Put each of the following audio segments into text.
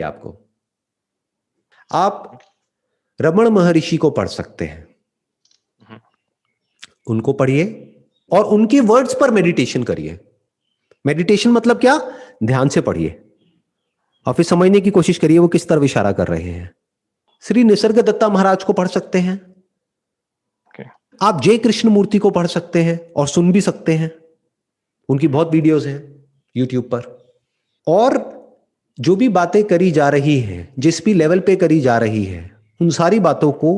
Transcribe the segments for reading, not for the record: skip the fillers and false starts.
आपको, आप रमण महर्षि को पढ़ सकते हैं, उनको पढ़िए और उनके वर्ड्स पर मेडिटेशन करिए। मेडिटेशन मतलब क्या? ध्यान से पढ़िए और फिर समझने की कोशिश करिए वो किस तरफ इशारा कर रहे हैं। श्री निसर्गदत्ता महाराज को पढ़ सकते हैं, आप जय कृष्ण मूर्ति को पढ़ सकते हैं और सुन भी सकते हैं, उनकी बहुत वीडियोस हैं यूट्यूब पर। और जो भी बातें करी जा रही हैं, जिस भी लेवल पे करी जा रही है, उन सारी बातों को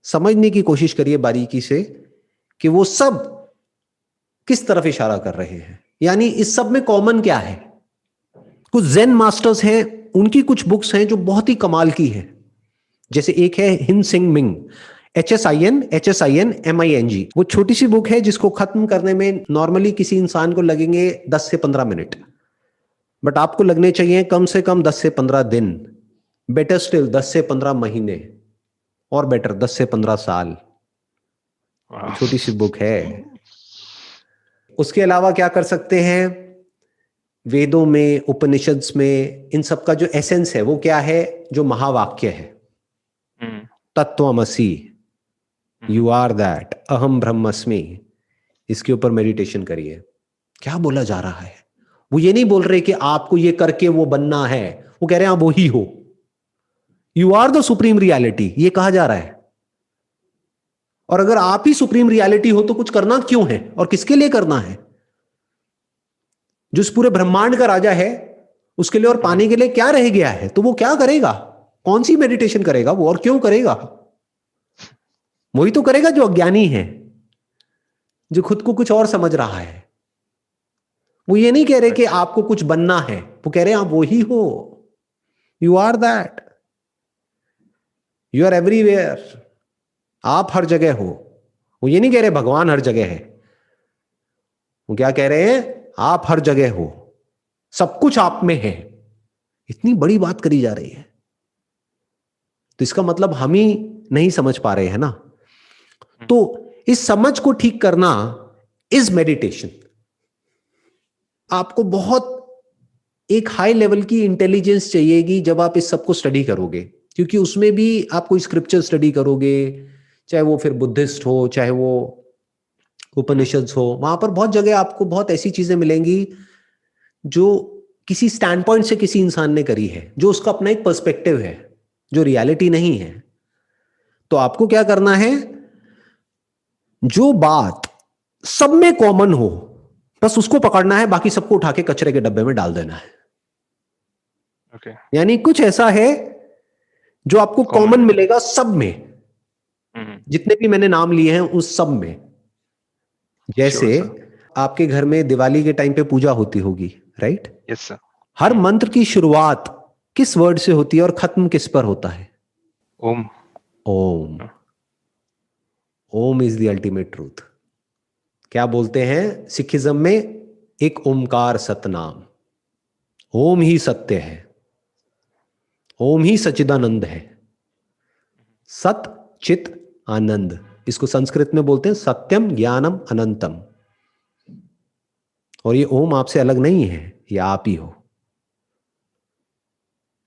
समझने की कोशिश करिए बारीकी से कि वो सब किस तरफ इशारा कर रहे हैं। यानी इस सब में कॉमन क्या है? कुछ ज़ेन मास्टर्स हैं, उनकी कुछ बुक्स हैं जो बहुत ही कमाल की हैं। जैसे एक है हिन सिंग मिंग, HSIN MING। वो छोटी सी बुक है जिसको खत्म करने में नॉर्मली किसी इंसान को लगेंगे 10 से 15 मिनट, बट आपको लगने चाहिए कम से कम 10 से 15 दिन, बेटर स्टिल 10 से 15 महीने, और बेटर 10 से 15 साल। छोटी सी बुक है। उसके अलावा क्या कर सकते हैं? वेदों में, उपनिषद्स में, इन सब का जो एसेंस है वो क्या है? जो महावाक्य है, तत्वमसि, यू आर दैट, अहम ब्रह्मस्मि, इसके ऊपर मेडिटेशन करिए। क्या बोला जा रहा है? वो ये नहीं बोल रहे कि आपको ये करके वो बनना है, वो कह रहे हैं आप वो ही हो, you are the supreme reality, ये कहा जा रहा है। और अगर आप ही सुप्रीम रियलिटी हो तो कुछ करना क्यों है और किसके लिए करना है? जो इस पूरे ब्रह्मांड का राजा है उसके लिए और पाने के लिए क्या रह गया है? तो वो क्या करेगा? कौन सी मेडिटेशन करेगा वो, और क्यों करेगा? वही तो करेगा जो अज्ञानी है, जो खुद को कुछ और समझ रहा है। वो ये नहीं कह रहे कि आपको कुछ बनना है, वो कह रहे हैं आप वो ही हो, you are that, you are everywhere, आप हर जगह हो। वो ये नहीं कह रहे भगवान हर जगह है, वो क्या कह रहे हैं? आप हर जगह हो, सब कुछ आप में है। इतनी बड़ी बात करी जा रही है, तो इसका मतलब हम ही नहीं समझ पा रहे हैं ना। तो इस समझ को ठीक करना इज मेडिटेशन। आपको बहुत एक हाई लेवल की इंटेलिजेंस चाहिएगी जब आप इस सब को स्टडी करोगे, क्योंकि उसमें भी आप कोई स्क्रिप्चर स्टडी करोगे, चाहे वो फिर बुद्धिस्ट हो, चाहे वो उपनिषद हो, वहां पर बहुत जगह आपको बहुत ऐसी चीजें मिलेंगी जो किसी स्टैंड पॉइंट से किसी इंसान ने करी है, जो उसका अपना एक पर्सपेक्टिव है, जो रियलिटी नहीं है। तो आपको क्या करना है? जो बात सब में कॉमन हो बस उसको पकड़ना है, बाकी सबको उठा के कचरे के डब्बे में डाल देना है। यानी कुछ ऐसा है जो आपको कॉमन मिलेगा सब में, जितने भी मैंने नाम लिए हैं उस सब में। जैसे आपके घर में दिवाली के टाइम पे पूजा होती होगी, राइट? Yes sir. हर मंत्र की शुरुआत किस वर्ड से होती है और खत्म किस पर होता है? ओम। ओम। ओम इज द अल्टीमेट ट्रूथ। क्या बोलते हैं सिखिज्म में? एक ओमकार सतनाम, ओम ही सत्य है, ओम ही सच्चिदानंद है। सत चित आनंद, इसको संस्कृत में बोलते हैं सत्यम ज्ञानम अनंतम। और ये ओम आपसे अलग नहीं है, ये आप ही हो।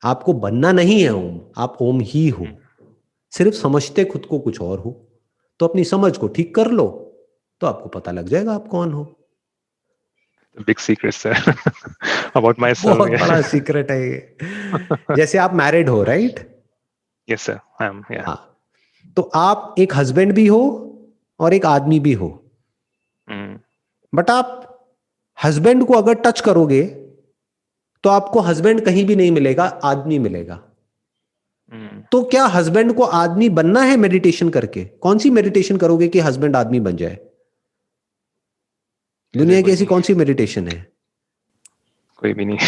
आपको बनना नहीं है ओम, आप ओम ही हो। सिर्फ समझते खुद को कुछ और हो, तो अपनी समझ को ठीक कर लो, तो आपको पता लग जाएगा आप कौन हो। Big secret sir about my self. बहुत बड़ा सीक्रेट है ये। जैसे आप मैरिड हो, right? Yes sir, I am. हाँ, तो आप एक हस्बैंड भी हो और एक आदमी भी हो, बट आप हस्बैंड को अगर टच करोगे तो आपको हस्बैंड कहीं भी नहीं मिलेगा, आदमी मिलेगा। तो क्या हस्बैंड को आदमी बनना है मेडिटेशन करके? कौन सी मेडिटेशन करोगे कि हस्बैंड आदमी बन जाए? दुनिया की ऐसी कौन सी मेडिटेशन है? कोई भी नहीं।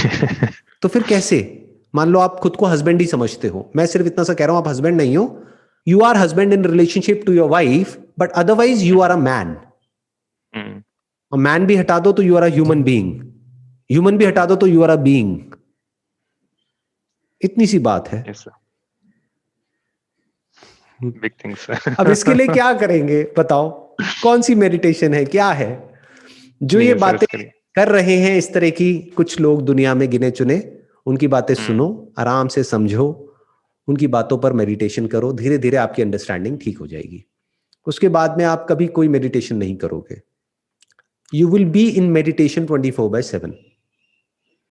तो फिर कैसे? मान लो आप खुद को हस्बैंड ही समझते हो, मैं सिर्फ इतना सा कह रहा हूं आप हस्बैंड नहीं हो, you are husband in relationship to your wife, but otherwise you are a man. और मैन भी हटा दो तो you are a human being, human भी हटा दो तो यू आर अ बीइंग। इतनी सी बात है। yes, big things. अब इसके लिए क्या करेंगे बताओ? कौन सी मेडिटेशन है, क्या है जो ये बातें कर रहे हैं इस तरह की कुछ लोग दुनिया में गिने चुने, उनकी बातें सुनो, आराम से समझो, उनकी बातों पर मेडिटेशन करो, धीरे धीरे आपकी अंडरस्टैंडिंग ठीक हो जाएगी। उसके बाद में आप कभी कोई मेडिटेशन नहीं करोगे। You will be in meditation 24/7।